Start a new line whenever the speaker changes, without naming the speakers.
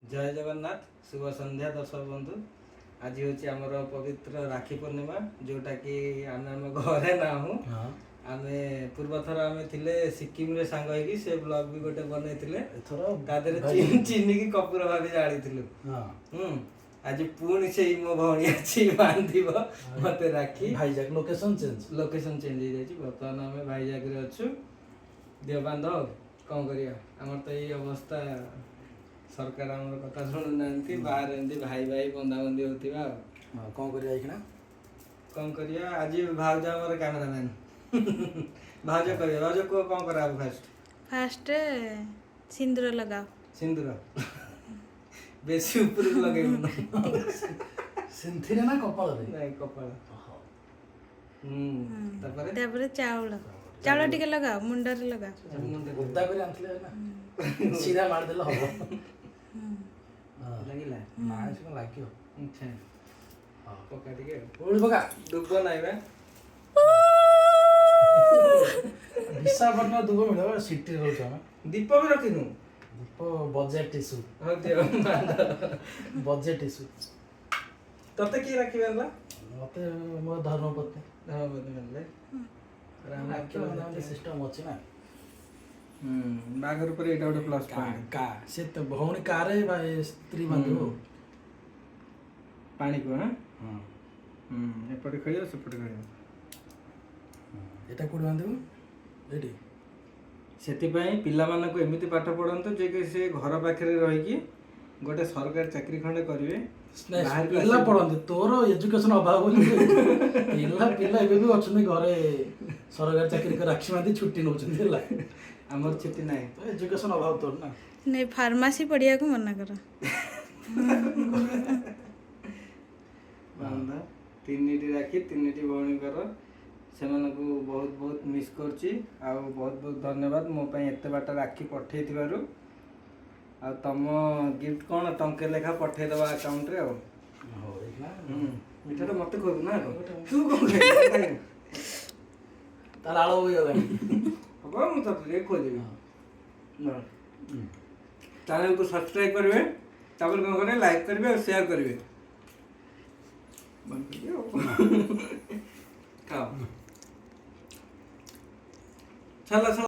जय जगन्नाथ शुभ संध्या दर्शक बंधु आज हूँ आमर पवित्र राखी पूर्णिमा जोटा कि आम आम घरे ना हूँ आम पूर्व थर आम थे सिक्किम रे सांग होगी से ब्लॉग भी गोटे बनई चीनी की कपूर भाभी जानी आज पुणी से मो भौणी अच्छी बांधिब मत राखी
भाईजाक लोकेशन चेंज
हो जाए बर्तमान आम भाईजाक रे अच्छु देव बांध कौन करिया आमर तो यही अवस्था सरकार आमर कथा शुणु ना बाहर एमती भाई भाई बंधा बंधी होता
कौन करिया
कौन करिया आज भाउज आमर कैमरामैन भाउज करिया भाउज को कौन करा फास्ट
फास्ट सिंदूर लगाओ
सिंदूर बेसी ऊपर लगेबो
सिंथिरे ना कपाल रे
नहीं कपाल
तापर चावल चावल टिके लगाओ मुंडा रे लगाओ
गुद्दा करे आनथले ना सीधा मार देला हबो
लागिला
नाइस को लागियो
अच्छा हां पका टिके
ओळी पका
दुब्बो नाही बे
विशाखापट्टनम दुब्बो मिलो सिटी रहछ हम
दीप भी रखिनु
दीप बजेट टिश्यू
हो दियो
बजेट टिश्यू
तते की रखिबेला
मते मो धर्मपत्नी
मिलले राम
राम सिस्टम अछि ना
बागर पर एटा गोटे प्लस पॉइंट
का से तो भौणी कारे भाई स्त्री बंधु
पानी को हां एपटे खइयो सेपटे खइयो
एटा कोड बांधु एडी
ସେଥିପାଇଁ ପିଲାମାନଙ୍କୁ ଏମିତି ପାଠ ପଢ଼ନ୍ତୁ ଯେ କି ସେ ଘର ପାଖରେ ରହିକି ଗୋଟେ ସରକାରୀ ଚାକିରି ଖଣ୍ଡେ କରିବେ
ପିଲା ପଢନ୍ତି ତୋର ଏଜୁକେशन ଅଭାବ ବୋଲି ପିଲା ଏବେ ବି ଅଛନ୍ତି ଘରେ ସରକାରୀ ଚାକିରି କରି ରାକ୍ଷୀ ବାନ୍ଧି ଛୁଟି ନଉଛନ୍ତି ହେଲା
ଆମର ଛୁଟି ନାହିଁ
ତ ଏଜୁକେशन ଅଭାବ ତୋର ନା
नहीं फार्मेसी पढ़िया मना कर
ବାନ୍ଧ ତିନିଟି ରାକ୍ଷୀ ତିନିଟି ଭଉଣୀଙ୍କର ସେମାନଙ୍କୁ ବହୁତ ବହୁତ ମିସ୍ କରୁଛି ଆଉ ବହୁତ ବହୁତ ଧନ୍ୟବାଦ ମୋ ପାଇଁ ଏତେ ବାଟ ରାକ୍ଷୀ ପଠେଇଥିବାରୁ ଆଉ ତମ ଗିଫ୍ଟ କ'ଣ ଟଙ୍କେ ଲେଖା ପଠେଇଦେବା ଆକାଉଣ୍ଟରେ ଆଉ ମିଠାଟା ମୋତେ କହିବୁ ନା ତୁ କ'ଣ ଖାଇବୁ
ତାର ଆଳ ହୋଇଗଲାଣି
ହବ ମୁଁ ତତେ ଖୋଜିବି ଚ୍ୟାନେଲକୁ ସବସ୍କ୍ରାଇବ୍ କରିବେ ତାପରେ କ'ଣ କରିବେ ଲାଇକ୍ କରିବେ ଆଉ ସେୟାର କରିବେ ଖାଅ ଚାଲ